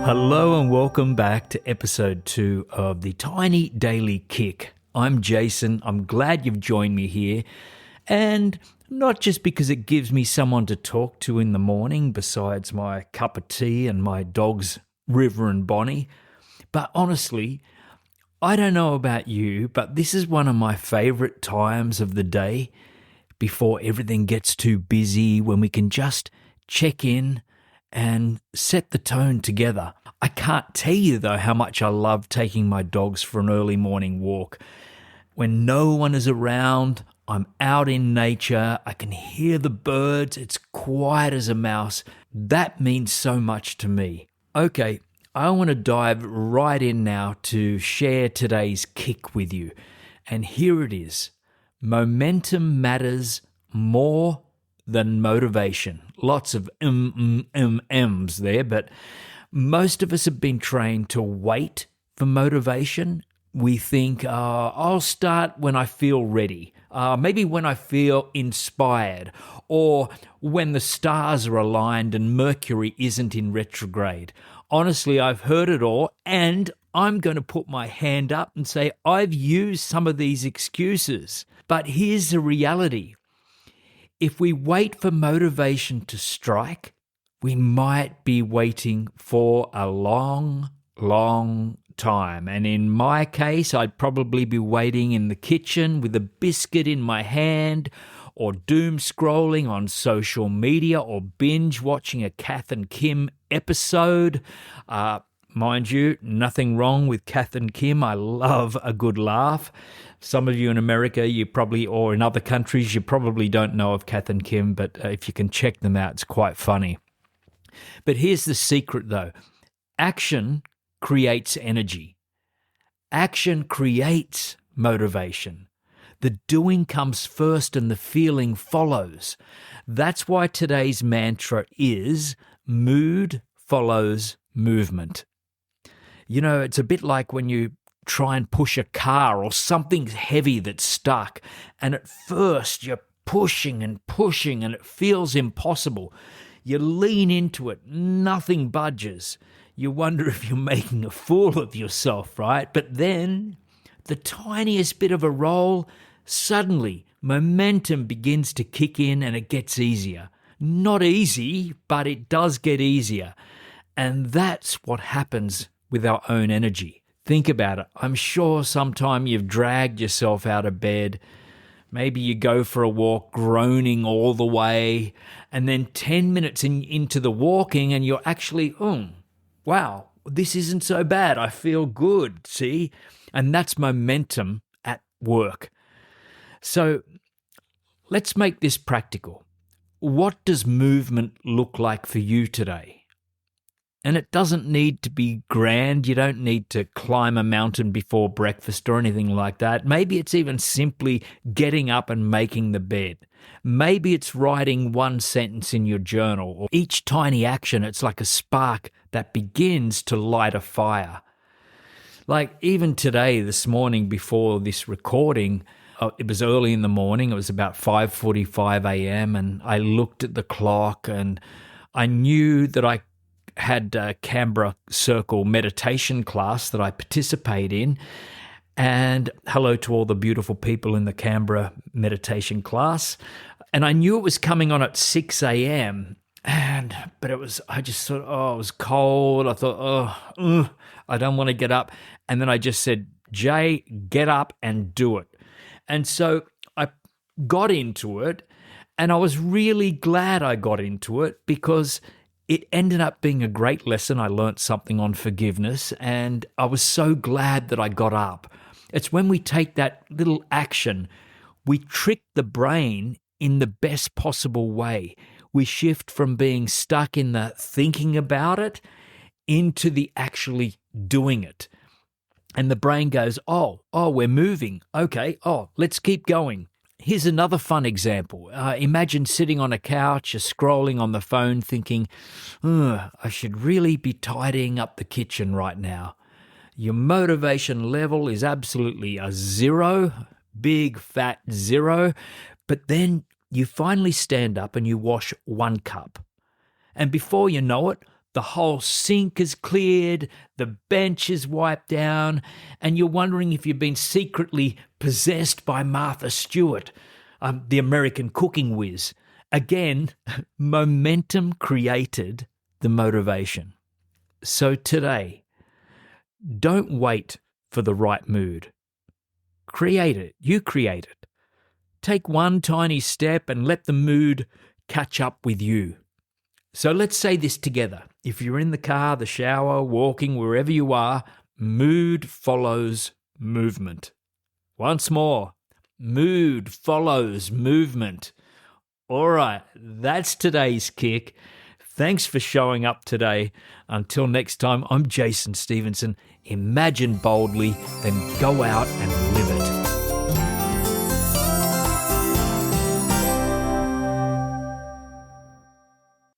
Hello and welcome back to episode 2 of the Tiny Daily Kick. I'm Jason. I'm glad you've joined me here. And not just because it gives me someone to talk to in the morning besides my cup of tea and my dogs River and Bonnie, but honestly, I don't know about you, but this is one of my favourite times of the day before everything gets too busy, when we can just check in and set the tone together. I can't tell you though how much I love taking my dogs for an early morning walk. When no one is around, I'm out in nature, I can hear the birds, it's quiet as a mouse. That means so much to me. Okay, I want to dive right in now to share today's kick with you. And here it is. Momentum matters more than motivation. Lots of m's there, but most of us have been trained to wait for motivation. We think, I'll start when I feel ready, maybe when I feel inspired, or when the stars are aligned and Mercury isn't in retrograde. Honestly, I've heard it all, and I'm going to put my hand up and say I've used some of these excuses. But here's the reality. If we wait for motivation to strike, we might be waiting for a long, long time. And in my case, I'd probably be waiting in the kitchen with a biscuit in my hand, or doom scrolling on social media, or binge watching a Kath and Kim episode. Mind you, nothing wrong with Kath and Kim. I love a good laugh. Some of you in America, or in other countries, you probably don't know of Kath and Kim, but if you can check them out, it's quite funny. But here's the secret though. Action creates energy. Action creates motivation. The doing comes first and the feeling follows. That's why today's mantra is mood follows movement. You know, it's a bit like when you try and push a car or something heavy that's stuck, and at first you're pushing and it feels impossible. You lean into it, nothing budges. You wonder if you're making a fool of yourself, right? But then, the tiniest bit of a roll, suddenly momentum begins to kick in and it gets easier. Not easy, but it does get easier. And that's what happens with our own energy. Think about it. I'm sure sometime you've dragged yourself out of bed. Maybe you go for a walk groaning all the way, and then 10 minutes into the walking and you're actually, wow, this isn't so bad. I feel good, see? And that's momentum at work. So let's make this practical. What does movement look like for you today? And it doesn't need to be grand. You don't need to climb a mountain before breakfast or anything like that. Maybe it's even simply getting up and making the bed. Maybe it's writing one sentence in your journal. Or each tiny action, it's like a spark that begins to light a fire. Like even today, this morning before this recording, it was early in the morning. It was about 5:45 a.m. and I looked at the clock and I knew that I had a Canberra Circle meditation class that I participate in. And hello to all the beautiful people in the Canberra meditation class. And I knew it was coming on at 6 a.m. But I just thought, it was cold. I thought, I don't want to get up. And then I just said, Jay, get up and do it. And so I got into it, and I was really glad I got into it because it ended up being a great lesson. I learnt something on forgiveness, and I was so glad that I got up. It's when we take that little action, we trick the brain in the best possible way. We shift from being stuck in the thinking about it into the actually doing it. And the brain goes, we're moving. Okay, let's keep going. Here's another fun example. Imagine sitting on a couch, you're scrolling on the phone thinking, I should really be tidying up the kitchen right now. Your motivation level is absolutely a 0, big fat 0, but then you finally stand up and you wash 1 cup. And before you know it, The whole sink is cleared, the bench is wiped down, and you're wondering if you've been secretly possessed by Martha Stewart, the American cooking whiz. Again, momentum created the motivation. So today, don't wait for the right mood. Create it. You create it. Take one tiny step and let the mood catch up with you. So let's say this together. If you're in the car, the shower, walking, wherever you are, mood follows movement. Once more, mood follows movement. All right, that's today's kick. Thanks for showing up today. Until next time, I'm Jason Stevenson. Imagine boldly, then go out and live it.